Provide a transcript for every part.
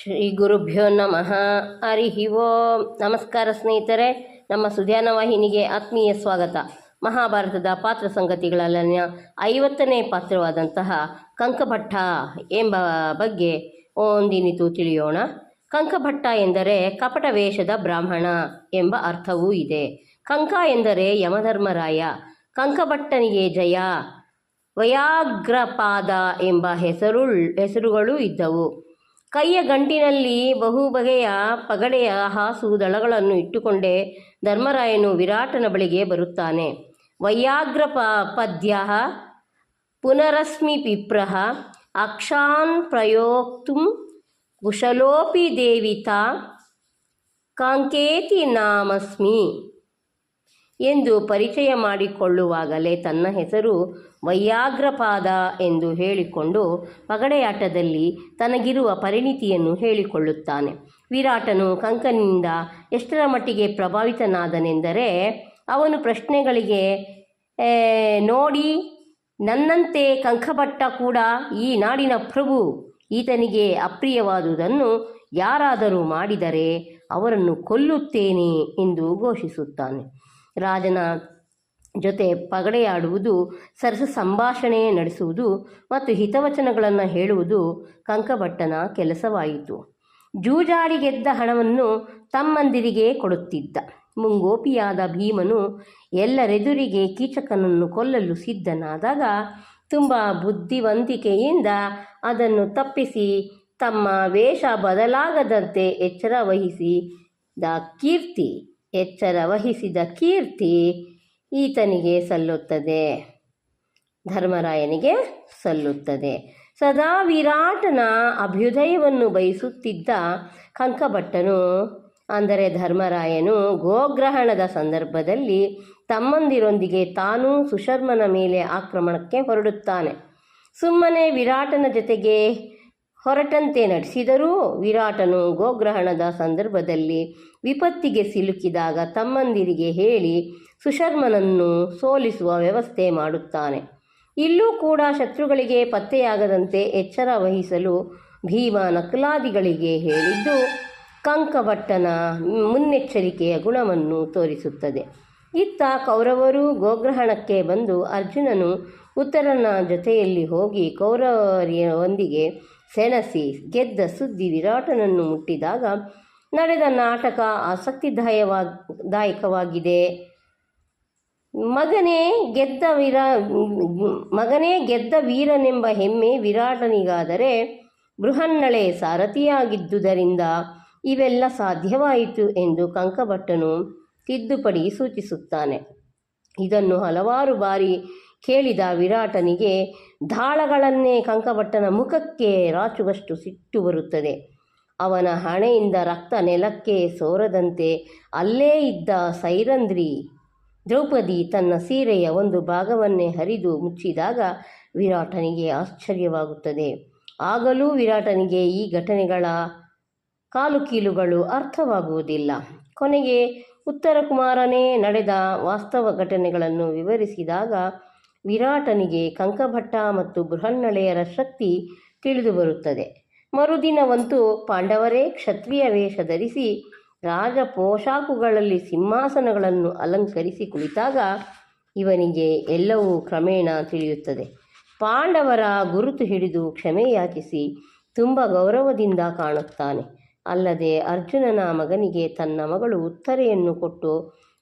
ಶ್ರೀ ಗುರುಭ್ಯೋ ನಮಃ. ಹರಿ ಓಂ. ನಮಸ್ಕಾರ ಸ್ನೇಹಿತರೆ, ನಮ್ಮ ಸುಧ್ಯಾನ ವಾಹಿನಿಗೆ ಆತ್ಮೀಯ ಸ್ವಾಗತ. ಮಹಾಭಾರತದ ಪಾತ್ರ ಸಂಗತಿಗಳಲ್ಲಿನ 50ನೇ ಪಾತ್ರವಾದಂತಹ ಕಂಕಭಟ್ಟ ಎಂಬ ಬಗ್ಗೆ ಒಂದಿನಿತು ತಿಳಿಯೋಣ. ಕಂಕಭಟ್ಟ ಎಂದರೆ ಕಪಟ ವೇಷದ ಬ್ರಾಹ್ಮಣ ಎಂಬ ಅರ್ಥವೂ ಇದೆ. ಕಂಕ ಎಂದರೆ ಯಮಧರ್ಮರಾಯ. ಕಂಕಭಟ್ಟನಿಗೆ ಜಯ, ವಯಾಗ್ರಪಾದ ಎಂಬ ಹೆಸರುಗಳು ಇದ್ದವು. ಕೈಯ ಗಂಟಿನಲ್ಲಿ ಬಹು ಬಗೆಯ ಪಗಡೆಯ ಹಾಸು ದಳಗಳನ್ನು ಇಟ್ಟುಕೊಂಡೇ ಧರ್ಮರಾಯನು ವಿರಾಟನ ಬಳಿಗೆ ಬರುತ್ತಾನೆ. ವೈಯಾಗ್ರಪದ್ಯ ಪುನರಸ್ಮಿ ವಿಪ್ರಃ ಅಕ್ಷಾನ್ ಪ್ರಯೋಕ್ತುಂ ಕುಶಲೋಪಿ ದೇವಿತಾ ಕಾಂಕೇತಿ ನಾಮಸ್ಮಿ ಎಂದು ಪರಿಚಯ ಮಾಡಿಕೊಳ್ಳುವಾಗಲೇ ತನ್ನ ಹೆಸರು ವೈಯಾಗ್ರಪಾದ ಎಂದು ಹೇಳಿಕೊಂಡು ಪಗಡೆಯಾಟದಲ್ಲಿ ತನಗಿರುವ ಪರಿಣಿತಿಯನ್ನು ಹೇಳಿಕೊಳ್ಳುತ್ತಾನೆ. ವಿರಾಟನು ಕಂಕನಿಂದ ಎಷ್ಟರ ಮಟ್ಟಿಗೆ ಪ್ರಭಾವಿತನಾದನೆಂದರೆ, ಅವನು ಪ್ರಶ್ನೆಗಳಿಗೆ ನೋಡಿ, ನನ್ನಂತೆ ಕಂಕಭಟ್ಟ ಕೂಡ ಈ ನಾಡಿನ ಪ್ರಭು. ಈತನಿಗೆ ಅಪ್ರಿಯವಾದುದನ್ನು ಯಾರಾದರೂ ಮಾಡಿದರೆ ಅವರನ್ನು ಕೊಲ್ಲುತ್ತೇನೆ ಎಂದು ಘೋಷಿಸುತ್ತಾನೆ. ರಾಜನ ಜೊತೆ ಪಗಡೆಯಾಡುವುದು, ಸರಸ ಸಂಭಾಷಣೆ ನಡೆಸುವುದು ಮತ್ತು ಹಿತವಚನಗಳನ್ನು ಹೇಳುವುದು ಕಂಕಭಟ್ಟನ ಕೆಲಸವಾಯಿತು. ಜೂಜಾಡಿ ಗೆದ್ದ ಹಣವನ್ನು ತಮ್ಮಂದಿರಿಗೆ ಕೊಡುತ್ತಿದ್ದ. ಮುಂಗೋಪಿಯಾದ ಭೀಮನು ಎಲ್ಲರೆದುರಿಗೆ ಕೀಚಕನನ್ನು ಕೊಲ್ಲಲು ಸಿದ್ಧನಾದಾಗ ತುಂಬ ಬುದ್ಧಿವಂತಿಕೆಯಿಂದ ಅದನ್ನು ತಪ್ಪಿಸಿ ತಮ್ಮ ವೇಷ ಬದಲಾಗದಂತೆ ಎಚ್ಚರ ವಹಿಸಿದ ಕೀರ್ತಿ ಈತನಿಗೆ ಸಲ್ಲುತ್ತದೆ, ಧರ್ಮರಾಯನಿಗೆ ಸಲ್ಲುತ್ತದೆ. ಸದಾ ವಿರಾಟನ ಅಭ್ಯುದಯವನ್ನು ಬಯಸುತ್ತಿದ್ದ ಕಂಕಭಟ್ಟನು ಅಂದರೆ ಧರ್ಮರಾಯನು ಗೋಗ್ರಹಣದ ಸಂದರ್ಭದಲ್ಲಿ ತಮ್ಮಂದಿರೊಂದಿಗೆ ತಾನೂ ಸುಶರ್ಮನ ಮೇಲೆ ಆಕ್ರಮಣಕ್ಕೆ ಹೊರಡುತ್ತಾನೆ. ಸುಮ್ಮನೆ ವಿರಾಟನ ಜೊತೆಗೆ ಹೊರಟಂತೆ ನಡೆಸಿದರೂ ವಿರಾಟನು ಗೋಗ್ರಹಣದ ಸಂದರ್ಭದಲ್ಲಿ ವಿಪತ್ತಿಗೆ ಸಿಲುಕಿದಾಗ ತಮ್ಮಂದಿರಿಗೆ ಹೇಳಿ ಸುಶರ್ಮನನ್ನು ಸೋಲಿಸುವ ವ್ಯವಸ್ಥೆ ಮಾಡುತ್ತಾನೆ. ಇಲ್ಲೂ ಕೂಡ ಶತ್ರುಗಳಿಗೆ ಪತ್ತೆಯಾಗದಂತೆ ಎಚ್ಚರ ವಹಿಸಲು ಭೀಮ ನಕುಲಾದಿಗಳಿಗೆ ಹೇಳಿದ್ದು ಕಂಕಭಟ್ಟನ ಮುನ್ನೆಚ್ಚರಿಕೆಯ ಗುಣವನ್ನು ತೋರಿಸುತ್ತದೆ. ಇತ್ತ ಕೌರವರು ಗೋಗ್ರಹಣಕ್ಕೆ ಬಂದು ಅರ್ಜುನನು ಉತ್ತರನ ಜೊತೆಯಲ್ಲಿ ಹೋಗಿ ಕೌರವರೊಂದಿಗೆ ಸೆಣಸಿ ಗೆದ್ದ ಸುದ್ದಿ ವಿರಾಟನನ್ನು ಮುಟ್ಟಿದಾಗ ನಡೆದ ನಾಟಕ ಆಸಕ್ತಿದಾಯಕವಾಗಿದೆ. ಮಗನೇ ಗೆದ್ದ ವೀರನೆಂಬ ಹೆಮ್ಮೆ ವಿರಾಟನಿಗಾದರೆ ಬೃಹನ್ನಳೆ ಸಾರಥಿಯಾಗಿದ್ದುದರಿಂದ ಇವೆಲ್ಲ ಸಾಧ್ಯವಾಯಿತು ಎಂದು ಕಂಕಭಟ್ಟನು ತಿದ್ದುಪಡಿ ಸೂಚಿಸುತ್ತಾನೆ. ಇದನ್ನು ಹಲವಾರು ಬಾರಿ ಕೇಳಿದ ವಿರಾಟನಿಗೆ ದಾಳಗಳನ್ನೇ ಕಂಕಭಟ್ಟನ ಮುಖಕ್ಕೆ ರಾಚುವಷ್ಟು ಸಿಟ್ಟು ಬರುತ್ತದೆ. ಅವನ ಹಣೆಯಿಂದ ರಕ್ತ ನೆಲಕ್ಕೆ ಸೋರದಂತೆ ಅಲ್ಲೇ ಇದ್ದ ಸೈರಂಧ್ರಿ ದ್ರೌಪದಿ ತನ್ನ ಸೀರೆಯ ಒಂದು ಭಾಗವನ್ನೇ ಹರಿದು ಮುಚ್ಚಿದಾಗ ವಿರಾಟನಿಗೆ ಆಶ್ಚರ್ಯವಾಗುತ್ತದೆ. ಆಗಲೂ ವಿರಾಟನಿಗೆ ಈ ಘಟನೆಗಳ ಕಾಲುಕೀಲುಗಳು ಅರ್ಥವಾಗುವುದಿಲ್ಲ. ಕೊನೆಗೆ ಉತ್ತರಕುಮಾರನೇ ನಡೆದ ವಾಸ್ತವ ಘಟನೆಗಳನ್ನು ವಿವರಿಸಿದಾಗ ವಿರಾಟನಿಗೆ ಕಂಕಭಟ್ಟ ಮತ್ತು ಬೃಹನ್ನಳೆಯರ ಶಕ್ತಿ ತಿಳಿದು ಬರುತ್ತದೆ. ಮರುದಿನವಂತೂ ಪಾಂಡವರೇ ಕ್ಷತ್ರಿಯ ವೇಷ ಧರಿಸಿ ರಾಜ ಪೋಷಾಕುಗಳಲ್ಲಿ ಸಿಂಹಾಸನಗಳನ್ನು ಅಲಂಕರಿಸಿ ಕುಳಿತಾಗ ಇವನಿಗೆ ಎಲ್ಲವೂ ಕ್ರಮೇಣ ತಿಳಿಯುತ್ತದೆ. ಪಾಂಡವರ ಗುರುತು ಹಿಡಿದು ಕ್ಷಮೆ ಯಾಚಿಸಿ ತುಂಬ ಗೌರವದಿಂದ ಕಾಣುತ್ತಾನೆ. ಅಲ್ಲದೆ ಅರ್ಜುನನ ಮಗನಿಗೆ ತನ್ನ ಮಗಳು ಉತ್ತರೆಯನ್ನು ಕೊಟ್ಟು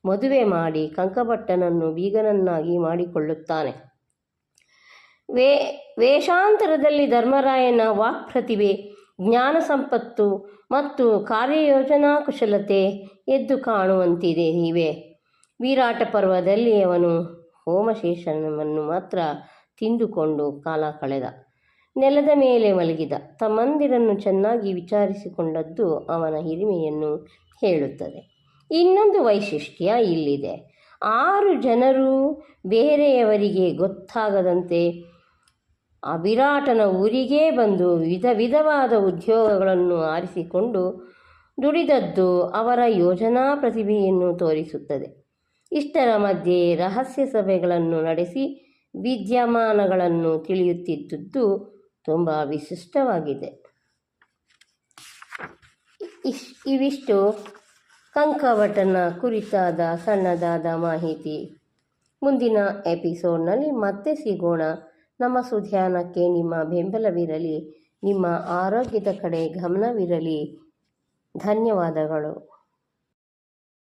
ಮದುವೆ ಮಾಡಿ ಕಂಕಭಟ್ಟನನ್ನು ಬೀಗನನ್ನಾಗಿ ಮಾಡಿಕೊಳ್ಳುತ್ತಾನೆ. ವೇಷಾಂತರದಲ್ಲಿ ಧರ್ಮರಾಯನ ವಾಕ್ಪ್ರತಿಭೆ, ಜ್ಞಾನ ಸಂಪತ್ತು ಮತ್ತು ಕಾರ್ಯಯೋಜನಾ ಕುಶಲತೆ ಎದ್ದು ಕಾಣುವಂತಿದೆ. ಇವೆ ವಿರಾಟ ಪರ್ವದಲ್ಲಿ ಅವನು ಹೋಮಶೇಷನವನ್ನು ಮಾತ್ರ ತಿಂದುಕೊಂಡು ಕಾಲ ಕಳೆದ. ನೆಲದ ಮೇಲೆ ಮಲಗಿದ. ತಮ್ಮಂದಿರನ್ನು ಚೆನ್ನಾಗಿ ವಿಚಾರಿಸಿಕೊಂಡದ್ದು ಅವನ ಹಿರಿಮೆಯನ್ನು ಹೇಳುತ್ತದೆ. ಇನ್ನೊಂದು ವೈಶಿಷ್ಟ್ಯ ಇಲ್ಲಿದೆ. 6 ಜನರು ಬೇರೆಯವರಿಗೆ ಗೊತ್ತಾಗದಂತೆ ವಿರಾಟನ ಊರಿಗೇ ಬಂದು ವಿಧವಾದ ಉದ್ಯೋಗಗಳನ್ನು ಆರಿಸಿಕೊಂಡು ದುಡಿದದ್ದು ಅವರ ಯೋಜನಾ ಪ್ರತಿಭೆಯನ್ನು ತೋರಿಸುತ್ತದೆ. ಇಷ್ಟರ ಮಧ್ಯೆ ರಹಸ್ಯ ಸಭೆಗಳನ್ನು ನಡೆಸಿ ವಿದ್ಯಮಾನಗಳನ್ನು ತಿಳಿಯುತ್ತಿದ್ದುದು ತುಂಬ ವಿಶಿಷ್ಟವಾಗಿದೆ. ಇವಿಷ್ಟು ಕಂಕವಟನ ಕುರಿತಾದ ಸಣ್ಣದಾದ ಮಾಹಿತಿ. ಮುಂದಿನ ಎಪಿಸೋಡ್ನಲ್ಲಿ ಮತ್ತೆ ಸಿಗೋಣ. ನಮ್ಮ ಸುಧ್ಯಾನಕ್ಕೆ ನಿಮ್ಮ ಬೆಂಬಲವಿರಲಿ, ನಿಮ್ಮ ಆರೋಗ್ಯದ ಕಡೆ ಗಮನವಿರಲಿ. ಧನ್ಯವಾದಗಳು.